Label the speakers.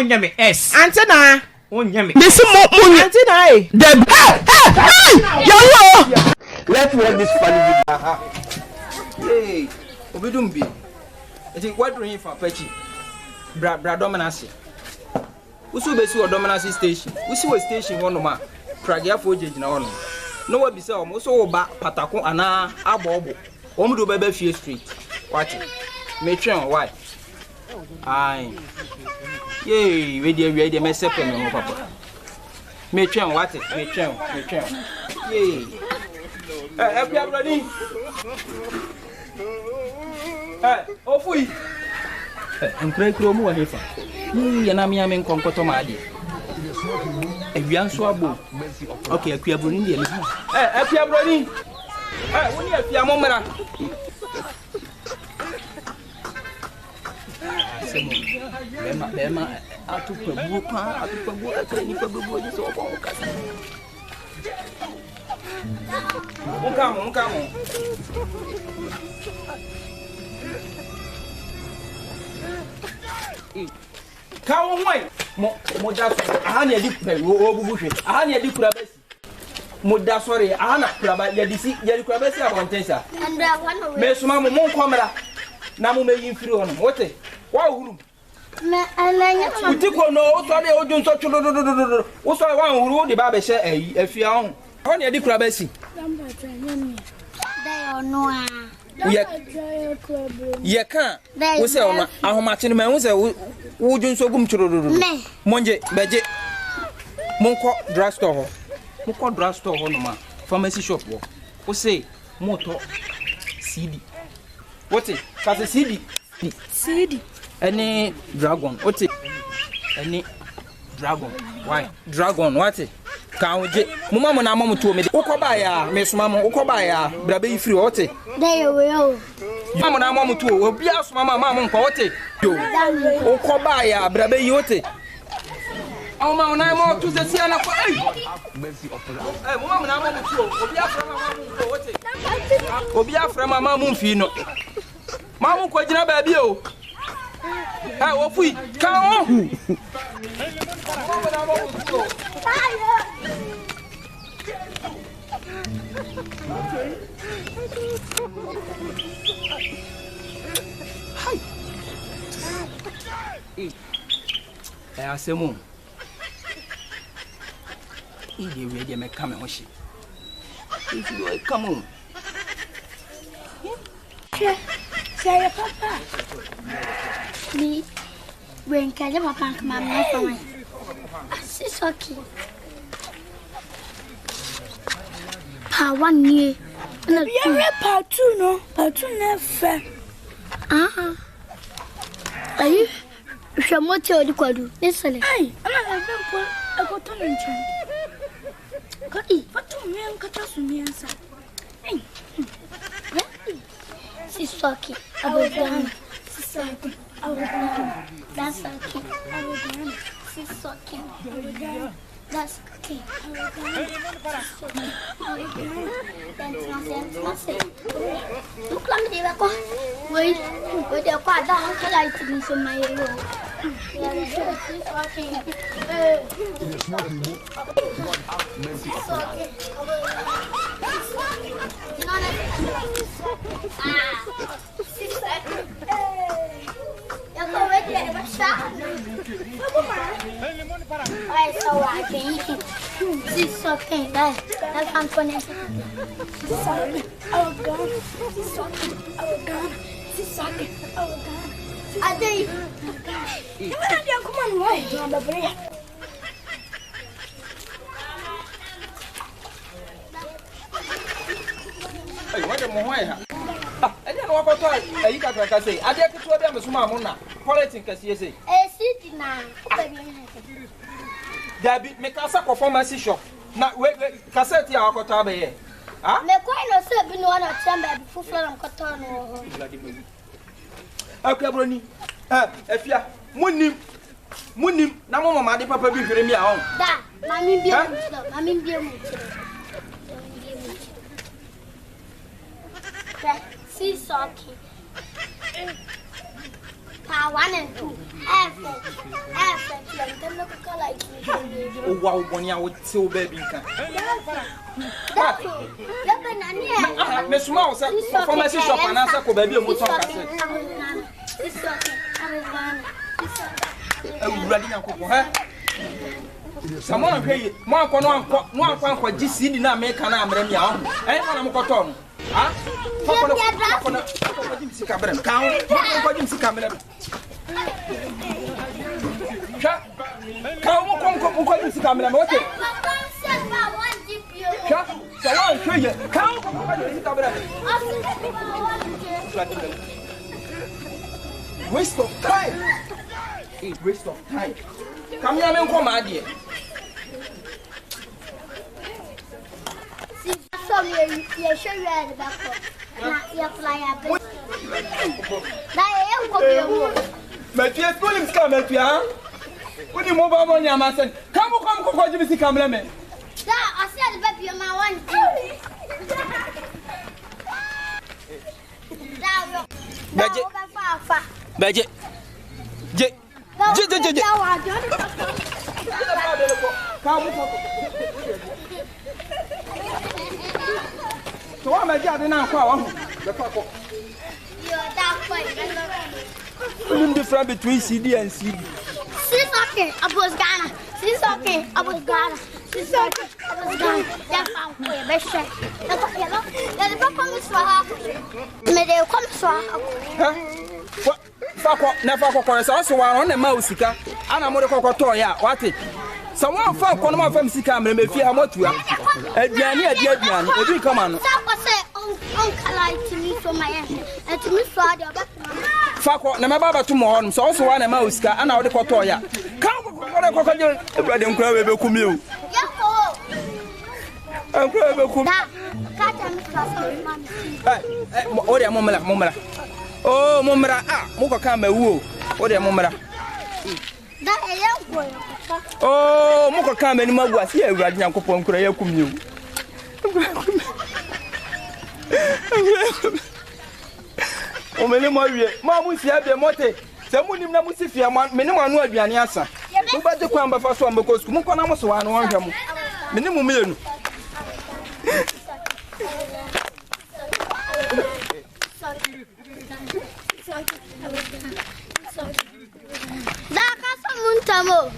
Speaker 1: Onyame S.
Speaker 2: Antina.
Speaker 1: Onyame.
Speaker 2: This is Antina. Yo.
Speaker 3: Let's watch this funny video. Hey, Obidumbi. I think what doing for Pechi? Bra Dominasi. We saw Bessie or Dominasi station. We see what station one of my Pragia for Jage now. No one be so most over Opatako and Abobo. Do Baby Fear Street. Watch it. Matron, why? Aye. Yay, ready, mess up and papa. Matron, what it? Matron. Yay. Afia ready? Off we. And pray Cromo and Hefa. Yanami, I'm in Concotomadi. A young swabo. Okay, Akua Buronii. Afia ready? When you have your moment. Bema, I took a book, I took a book, I took a book, so come on. Come on, Moda, I had a different bush, I had a different Moda, sorry, Anna, Yadisi, Yadikabesi, I want Tessa. And Miss Mamma Moncomera. Namu me yin free on what wow we take no so dey odun so chudo wo so wan huru de ba be she afia on on ye di kura ba si ye kan wo se ona ahomache no ma wo se wo dun so gum chudo monje beje monko drugstore ho no ma pharmacy shop wo se moto cd. What it? Cause CD. Any dragon. What it? Any dragon. Why? Dragon. What it? Can we get Mama na mama to me? Ukobaya, Miss Mama, Ukobaya, Brabe free. What it?
Speaker 4: There we go.
Speaker 3: Mama na mama to. Obias Mama, what it? Ukobaya, Brabe yote. Oh, Mama na mama to the Siana. Mama na mama to. Obias Mama, what it? Obia from Mama Mumfino. Mama kwajina baby o. Ofui, ka o. Hi. Asemu. Ide we dey make come hoshi. If you come on.
Speaker 4: Say, Papa. Me, when Kaja Papa come out for me. It's okay. Pa 1 year. No, you're part 2, no? Part 2 never. Are you? Shamote or the quadu? Listen. Hey, I'm a got on in Chan. Got it. What 2 men cut us from me answer? Hey. She's okay. I will go. She's okay. I will go. That's okay. I will go. She's okay. I will go. That's okay. I will go. I will go. That's look like they were wait, they're quite down. I like to do some my room. It's okay, that's Anthony. It's okay. Oh God. It's okay. Oh God. It's okay. Oh God. I tell you. You better come on, why? You're the bread.
Speaker 3: Hey, what am I? I didn't know what Ayeka can say. I didn't know them as Mamma. Politics, yes, say.
Speaker 4: City now.
Speaker 3: Dabi make us a performance shop. Na wait, cassette ya akota be. Ah?
Speaker 4: Me kwai no se bi no na chamber bi fuflo na nkota no.
Speaker 3: Akua Buronii. Afia, munim na mo mama de papa bi hwere mi a on.
Speaker 4: Da, mami bia mu. She's okay. Pa 1 and 2. F.
Speaker 3: Oh wow, Bonnie, I would so baby. Miss Mouse, for my sister, and answer for baby, what's on someone pay more for Cd na make an arm. And I'm cotton. Ah, waste of time. It's waste of time. Come here and come, my dear.
Speaker 4: See, sorry, you're sure you're at the back. You're flying up.
Speaker 3: My dear, pull him, come at you. Put him over on your master. Come, come, Jimmy, come, lemon.
Speaker 4: I said, baby, you're my one.
Speaker 3: Budget. So I'm a guy now. You're different between CD and CD.
Speaker 4: She's okay, I was Ghana. She's okay, I was Ghana. She's okay, I was Ghana. That's how we're best. That's what you know. There's a problem for her. May they come for her.
Speaker 3: What? Never cocoa, so on the mouse, and I'm going to cocoa. What it? Someone found one of them sick and may fear what you are. Adrian, come on.
Speaker 4: That was it. Uncle, to me from my end, and to me for the back.
Speaker 3: Fako na mababa tu mo so so wa na mauska ana wo de koto ya kan ko ko je brade nkwa we be kumi o
Speaker 4: yako
Speaker 3: nkwa be kumi
Speaker 4: da ka ta mi class mama
Speaker 3: o de momra oh momra ah mo ko kan mawu o de momra
Speaker 4: da e yanko
Speaker 3: oh mo ko kan mani mawu asi awurade nyankopon nkura ya kumi o o mele mo wie ma mu sia be mote se mu nim na mu sifia mene mo anu aduane asa mu ba de kwan ba fa so ambako sku mu kona mo so wa no hwe mu mene mu mienu
Speaker 4: da ka so muntamo